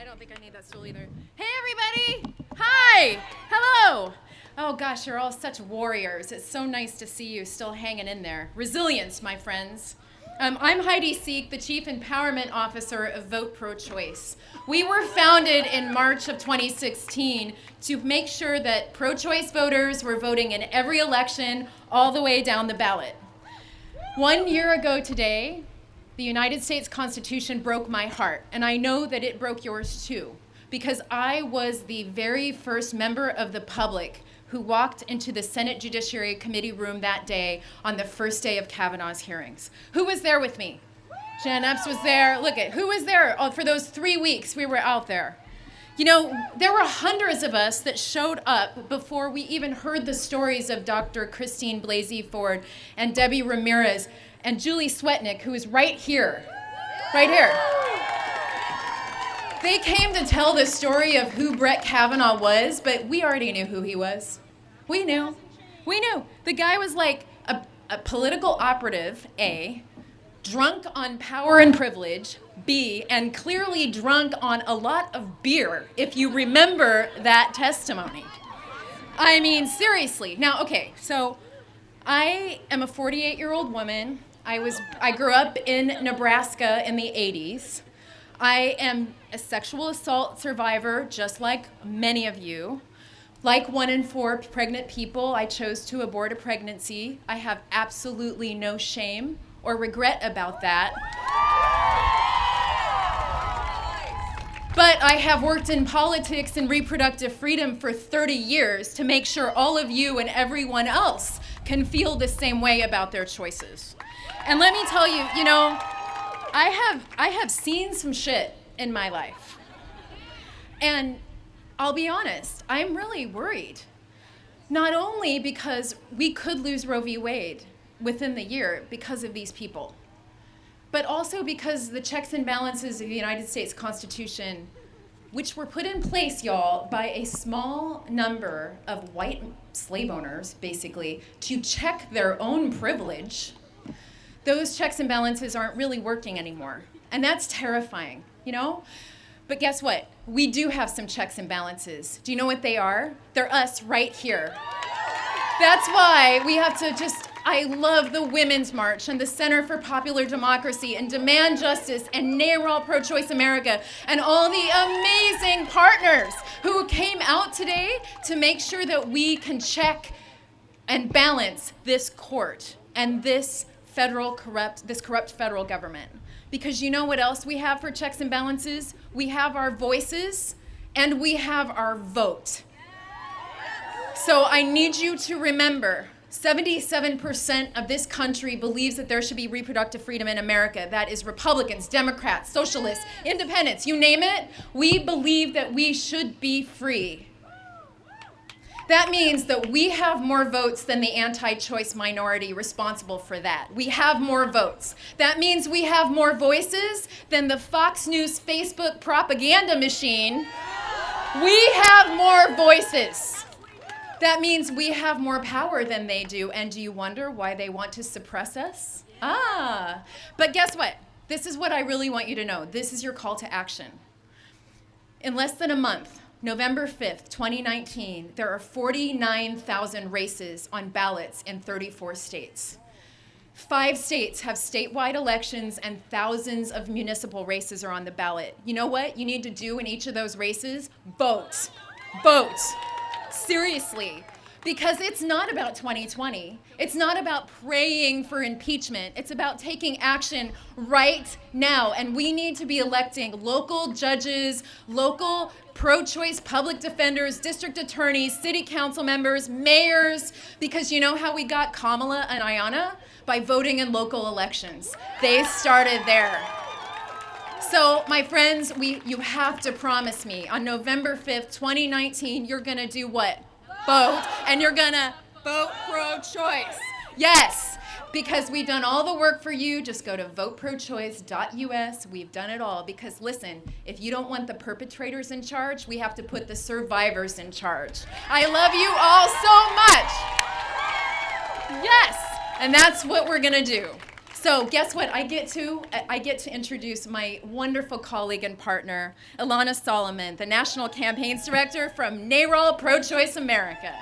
I don't think I need that stool either. Hey, everybody! Hi! Hello! Oh, gosh, you're all such warriors. It's so nice to see you still hanging in there. Resilience, my friends. I'm Heidi Sieck, the Chief Empowerment Officer of Vote Pro-Choice. We were founded in March of 2016 to make sure that pro-choice voters were voting in every election all the way down the ballot. 1 year ago today, the United States Constitution broke my heart, and I know that it broke yours too, because I was the very first member of the public who walked into the Senate Judiciary Committee room that day on the first day of Kavanaugh's hearings. Who was there with me? Jan Epps was there. Look at who was there for those 3 weeks we were out there. You know, there were hundreds of us that showed up before we even heard the stories of Dr. Christine Blasey Ford and Debbie Ramirez and Julie Swetnick, who is right here. Right here. They came to tell the story of who Brett Kavanaugh was, but we already knew who he was. We knew. We knew. The guy was like a political operative, A, drunk on power and privilege, B, and clearly drunk on a lot of beer, if you remember that testimony. I mean, seriously. Now, okay, so I am a 48-year-old woman. I grew up in Nebraska in the 80s. I am a sexual assault survivor, just like many of you. Like 1 in 4 pregnant people, I chose to abort a pregnancy. I have absolutely no shame or regret about that. But I have worked in politics and reproductive freedom for 30 years to make sure all of you and everyone else can feel the same way about their choices. And let me tell you, you know, I have seen some shit in my life. And I'll be honest, I'm really worried. Not only because we could lose Roe v. Wade within the year because of these people, but also because the checks and balances of the United States Constitution, which were put in place, y'all, by a small number of white slave owners, basically, to check their own privilege, those checks and balances aren't really working anymore. And that's terrifying, you know? But guess what? We do have some checks and balances. Do you know what they are? They're us right here. That's why we have to I love the Women's March and the Center for Popular Democracy and Demand Justice and NARAL Pro-Choice America and all the amazing partners who came out today to make sure that we can check and balance this court and this corrupt federal government. Because you know what else we have for checks and balances? We have our voices and we have our vote. So I need you to remember, 77% of this country believes that there should be reproductive freedom in America. That is Republicans, Democrats, Socialists, Independents, you name it. We believe that we should be free. That means that we have more votes than the anti-choice minority responsible for that. We have more votes. That means we have more voices than the Fox News Facebook propaganda machine. We have more voices. That means we have more power than they do. And do you wonder why they want to suppress us? But guess what? This is what I really want you to know. This is your call to action. In less than a month, November 5th, 2019, there are 49,000 races on ballots in 34 states. 5 states have statewide elections and thousands of municipal races are on the ballot. You know what you need to do in each of those races? Vote. Vote. Seriously. Because it's not about 2020. It's not about praying for impeachment. It's about taking action right now. And we need to be electing local judges, local pro-choice public defenders, district attorneys, city council members, mayors, because you know how we got Kamala and Ayanna? By voting in local elections. They started there. So, my friends, you have to promise me on November 5th, 2019, you're gonna do what? Vote, and you're gonna vote pro-choice. Yes, because we've done all the work for you. Just go to voteprochoice.us. We've done it all. Because listen, if you don't want the perpetrators in charge, we have to put the survivors in charge. I love you all so much. Yes, and that's what we're gonna do. So guess what? I get to introduce my wonderful colleague and partner, Ilana Solomon, the National Campaigns Director from NARAL Pro-Choice America.